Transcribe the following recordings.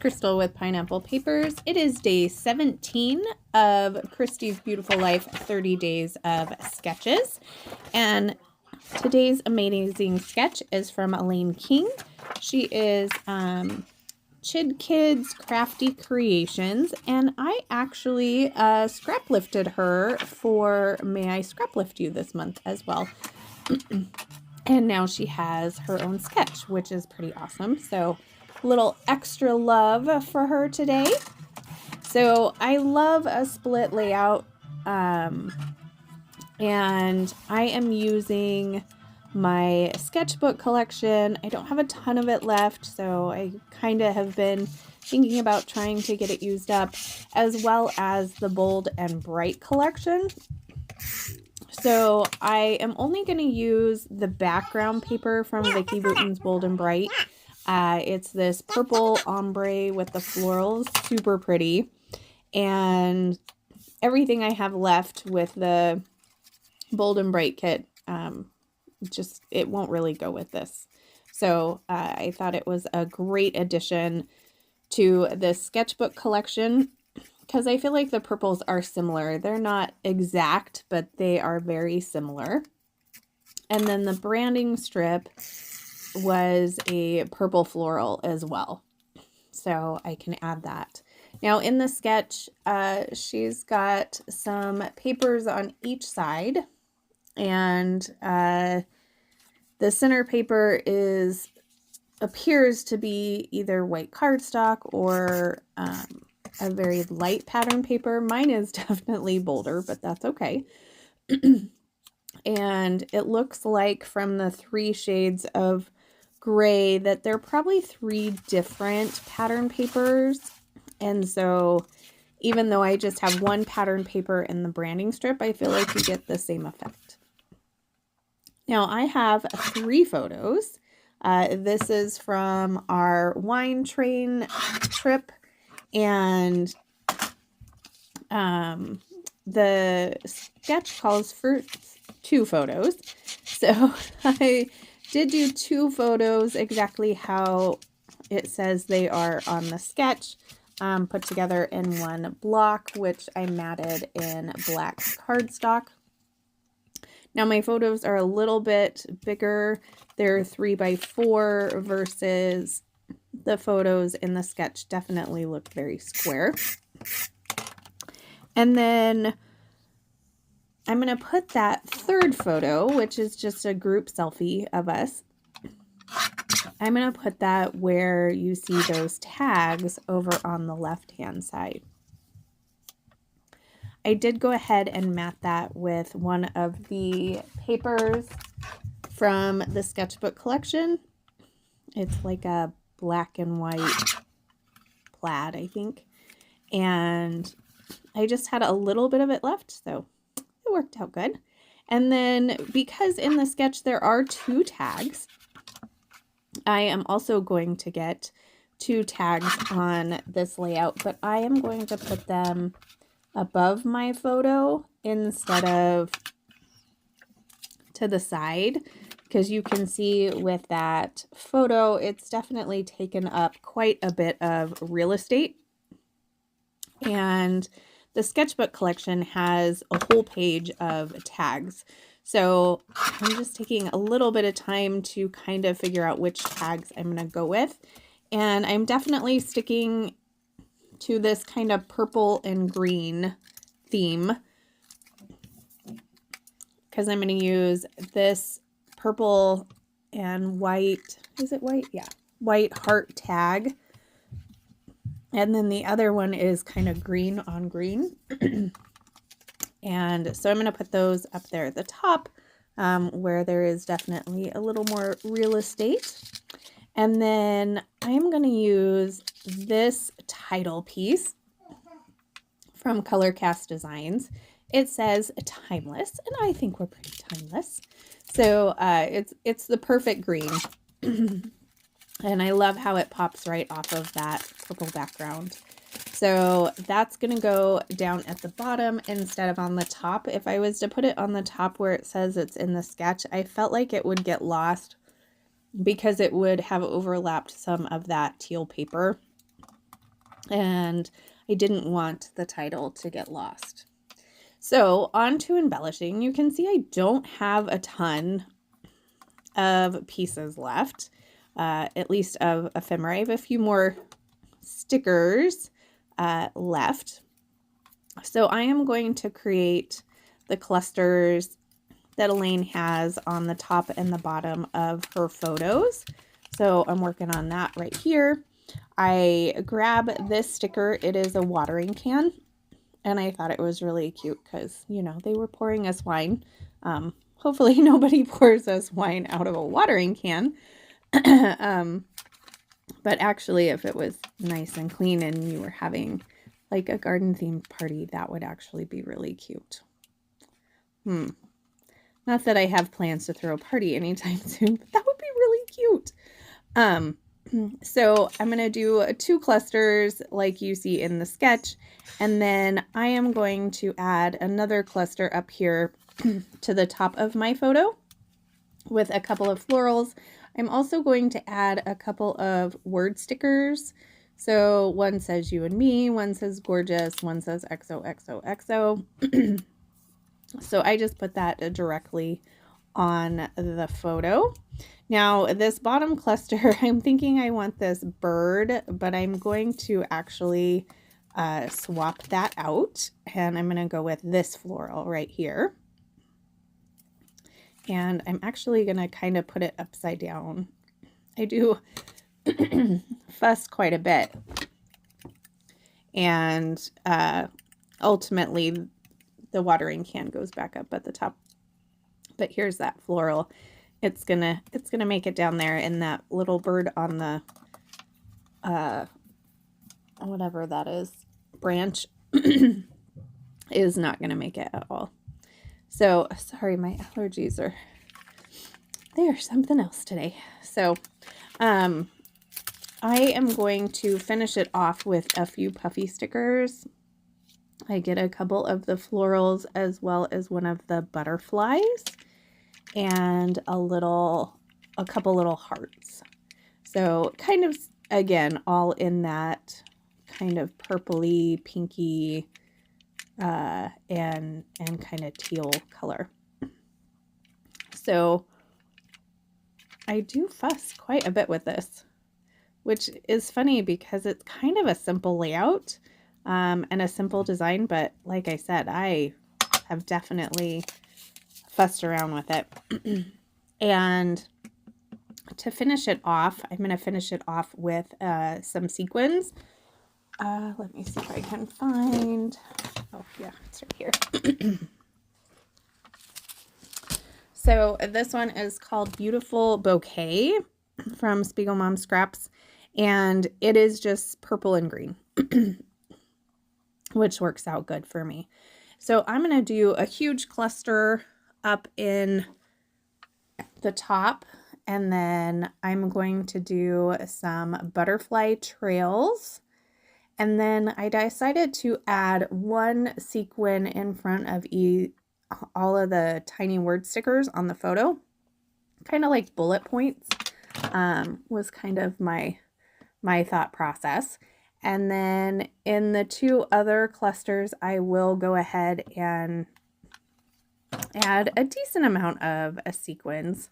Crystal with Pineapple Papers. It is day 17 of Christy's Beautiful Life 30 Days of Sketches. And today's amazing sketch is from Elaine King. She is Chid Kids Crafty Creations, and I actually scrap lifted her for May I Scrap Lift You this month as well. And now she has her own sketch, which is pretty awesome. So a little extra love for her today. So I love a split layout, and I am using my sketchbook collection. I don't have a ton of it left, so I kind of have been thinking about trying to get it used up, as well as the Bold and Bright collection. So I am only going to use the background paper from Vicki Wooten's Bold and Bright. It's this purple ombre with the florals, super pretty. And everything I have left with the Bold and Bright kit, it won't really go with this. So I thought it was a great addition to this sketchbook collection, because I feel like the purples are similar. They're not exact, but they are very similar. And then the branding strip was a purple floral as well, so I can add that. Now in the sketch, she's got some papers on each side, and the center paper appears to be either white cardstock or a very light pattern paper. Mine is definitely bolder, but that's okay. And it looks like from the 3 shades of gray that they're probably 3 different pattern papers. And so even though I just have one pattern paper in the branding strip, I feel like you get the same effect. Now I have 3 photos. This is from our wine train trip, and the sketch calls for 2 photos. So I did do 2 photos exactly how it says they are on the sketch, put together in one block, which I matted in black cardstock. Now my photos are a little bit bigger. They're 3x4 versus the photos in the sketch definitely look very square. And then I'm going to put that 3rd photo, which is just a group selfie of us. I'm going to put that where you see those tags over on the left-hand side. I did go ahead and mat that with one of the papers from the sketchbook collection. It's like a black and white plaid, I think. And I just had a little bit of it left, so it worked out good. And then because in the sketch there are 2 tags, I am also going to get 2 tags on this layout, but I am going to put them above my photo instead of to the side, because you can see with that photo, it's definitely taken up quite a bit of real estate. And the sketchbook collection has a whole page of tags. So I'm just taking a little bit of time to kind of figure out which tags I'm going to go with. And I'm definitely sticking to this kind of purple and green theme, because I'm going to use this purple and white, is it white? Yeah, white heart tag. And then the other one is kind of green on green. And so I'm going to put those up there at the top, where there is definitely a little more real estate. And then I'm going to use this title piece from Color Cast Designs. It says timeless, and I think we're pretty timeless. So it's the perfect green. And I love how it pops right off of that purple background. So that's going to go down at the bottom instead of on the top. If I was to put it on the top where it says it's in the sketch, I felt like it would get lost because it would have overlapped some of that teal paper. and I didn't want the title to get lost. So on to embellishing. You can see I don't have a ton of pieces left, at least of ephemera. I have a few more stickers left. So I am going to create the clusters that Elaine has on the top and the bottom of her photos. So I'm working on that right here. I grab this sticker. It is a watering can, and I thought it was really cute because, you know, they were pouring us wine. Hopefully nobody pours us wine out of a watering can. But actually, if it was nice and clean and you were having like a garden themed party, that would actually be really cute. Not that I have plans to throw a party anytime soon, but that would be really cute. So I'm going to do 2 clusters like you see in the sketch, and then I am going to add another cluster up here to the top of my photo with a couple of florals. I'm also going to add a couple of word stickers. So one says you and me, one says gorgeous, one says XOXOXO. So I just put that directly on the photo. Now this bottom cluster, I'm thinking I want this bird, but I'm going to actually swap that out, and I'm going to go with this floral right here. And I'm actually going to kind of put it upside down. I do fuss quite a bit. And ultimately the watering can goes back up at the top. But here's that floral. It's gonna make it down there, and that little bird on the whatever that is, branch is not gonna make it at all. So sorry, my allergies they are something else today. So I am going to finish it off with a few puffy stickers. I get a couple of the florals as well as one of the butterflies, and a couple little hearts. So kind of, again, all in that kind of purpley, pinky, and kind of teal color. So I do fuss quite a bit with this, which is funny because it's kind of a simple layout and a simple design, but like I said, I have definitely fussed around with it. And to finish it off, I'm going to finish it off with some sequins. Let me see if I can find, oh yeah, it's right here. So this one is called Beautiful Bouquet from Spiegel Mom Scraps, and it is just purple and green, which works out good for me. So I'm going to do a huge cluster up in the top, and then I'm going to do some butterfly trails. And then I decided to add one sequin in front of all of the tiny word stickers on the photo, kind of like bullet points, was kind of my thought process. And then in the 2 other clusters, I will go ahead and add a decent amount of sequins.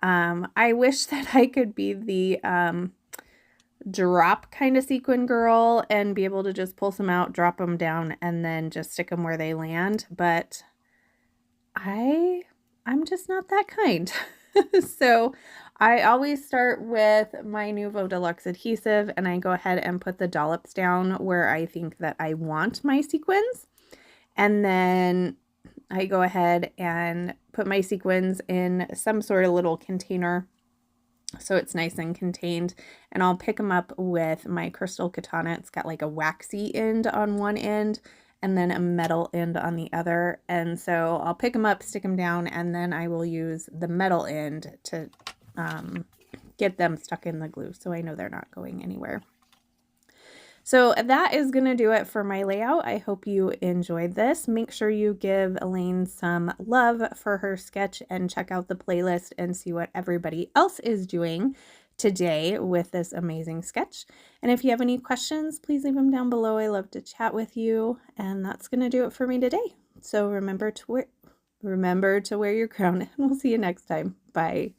I wish that I could be the drop kind of sequin girl and be able to just pull some out, drop them down, and then just stick them where they land, but I'm just not that kind. So I always start with my Nuvo Deluxe adhesive, and I go ahead and put the dollops down where I think that I want my sequins, and then I go ahead and put my sequins in some sort of little container so it's nice and contained, and I'll pick them up with my crystal katana. It's got like a waxy end on one end and then a metal end on the other, and so I'll pick them up, stick them down, and then I will use the metal end to get them stuck in the glue so I know they're not going anywhere. So that is going to do it for my layout. I hope you enjoyed this. Make sure you give Elaine some love for her sketch and check out the playlist and see what everybody else is doing today with this amazing sketch. And if you have any questions, please leave them down below. I love to chat with you. And that's going to do it for me today. So remember to wear your crown, and we'll see you next time. Bye.